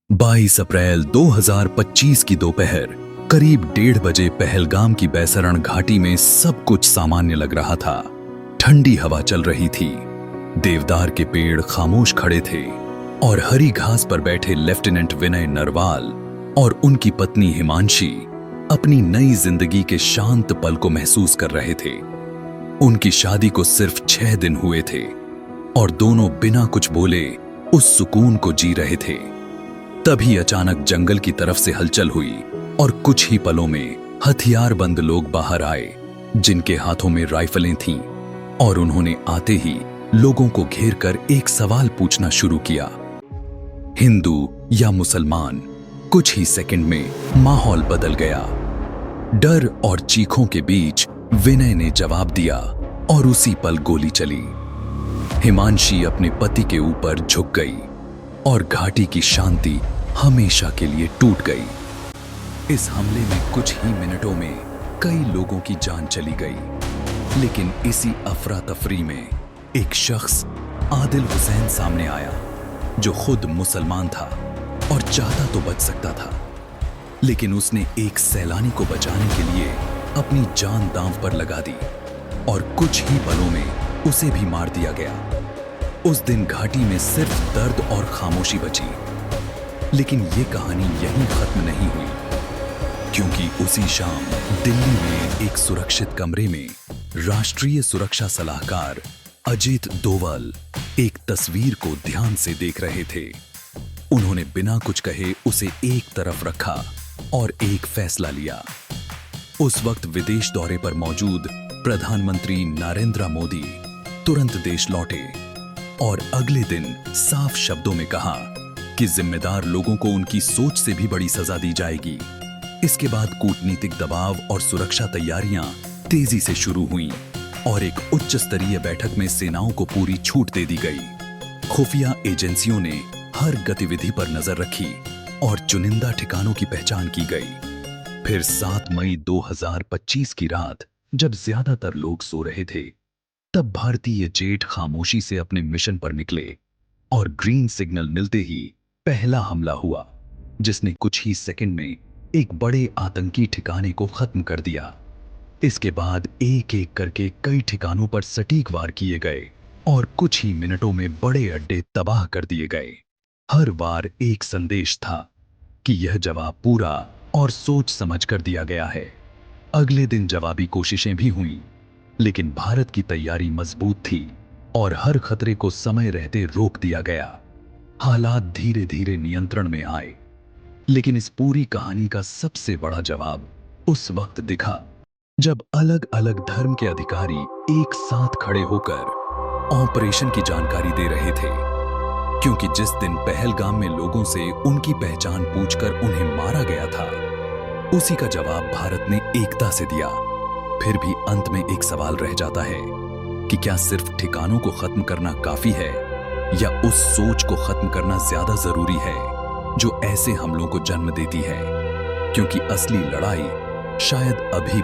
22 अप्रैल 2025 की दोपहर करीब 1:30 बजे पहलगाम की बैसरण घाटी में सब कुछ सामान्य लग रहा था। ठंडी हवा चल रही थी, देवदार के पेड़ खामोश खड़े थे और हरी घास पर बैठे लेफ्टिनेंट विनय नरवाल और उनकी पत्नी हिमांशी अपनी नई जिंदगी के शांत पल को महसूस कर रहे थे। उनकी शादी को सिर्फ 6 दिन हुए थे और दोनों बिना कुछ बोले उस सुकून को जी रहे थे। तभी अचानक जंगल की तरफ से हलचल हुई और कुछ ही पलों में हथियारबंद लोग बाहर आए, जिनके हाथों में राइफलें थीं, और उन्होंने आते ही लोगों को घेर कर एक सवाल पूछना शुरू किया। हिंदू या मुसलमान? कुछ ही सेकंड में माहौल बदल गया। डर और चीखों के बीच विनय ने जवाब दिया और उसी पल गोली चली। हिमांशी अपने पति के ऊपर झुक गई और घाटी की शांति हमेशा के लिए टूट गई। इस हमले में कुछ ही मिनटों में कई लोगों की जान चली गई, लेकिन इसी अफरा तफरी में एक शख्स आदिल हुसैन सामने आया, जो खुद मुसलमान था और चाहता तो बच सकता था, लेकिन उसने एक सैलानी को बचाने के लिए अपनी जान दांव पर लगा दी और कुछ ही पलों में उसे भी मार दिया गया। उस दिन घाटी में सिर्फ दर्द और खामोशी बची, लेकिन ये कहानी यहीं खत्म नहीं हुई, क्योंकि उसी शाम दिल्ली में एक सुरक्षित कमरे में राष्ट्रीय सुरक्षा सलाहकार अजीत डोवाल एक तस्वीर को ध्यान से देख रहे थे। उन्होंने बिना कुछ कहे उसे एक तरफ रखा और एक फैसला लिया। उस वक्त विदेश दौरे पर मौजूद प्रधानमंत्री नरेंद्र मोदी तुरंत देश लौटे और अगले दिन साफ शब्दों में कहा कि जिम्मेदार लोगों को उनकी सोच से भी बड़ी सजा दी जाएगी। इसके बाद कूटनीतिक दबाव और सुरक्षा तैयारियां तेजी से शुरू हुईं और एक उच्च स्तरीय बैठक में सेनाओं को पूरी छूट दे दी गई। खुफिया एजेंसियों ने हर गतिविधि पर नजर रखी और चुनिंदा ठिकानों की पहचान की गई। फिर 7 मई 2025 की रात, जब ज्यादातर लोग सो रहे थे, तब भारतीय जेट खामोशी से अपने मिशन पर निकले और ग्रीन सिग्नल मिलते ही पहला हमला हुआ, जिसने कुछ ही सेकंड में एक बड़े आतंकी ठिकाने को खत्म कर दिया। इसके बाद एक एक करके कई ठिकानों पर सटीक वार किए गए और कुछ ही मिनटों में बड़े अड्डे तबाह कर दिए गए। हर बार एक संदेश था कि यह जवाब पूरा और सोच समझ कर दिया गया है। अगले दिन जवाबी कोशिशें भी हुईं, लेकिन भारत की तैयारी मजबूत थी और हर खतरे को समय रहते रोक दिया गया। हालात धीरे धीरे नियंत्रण में आए, लेकिन इस पूरी कहानी का सबसे बड़ा जवाब उस वक्त दिखा, जब अलग अलग धर्म के अधिकारी एक साथ खड़े होकर ऑपरेशन की जानकारी दे रहे थे। क्योंकि जिस दिन पहलगाम में लोगों से उनकी पहचान पूछकर उन्हें मारा गया था, उसी का जवाब भारत ने एकता से दिया। फिर भी अंत में एक सवाल रह जाता है कि क्या सिर्फ ठिकानों को खत्म करना काफी है, या उस सोच को खत्म करना ज्यादा जरूरी है जो ऐसे हमलों को जन्म देती है? क्योंकि असली लड़ाई शायद अभी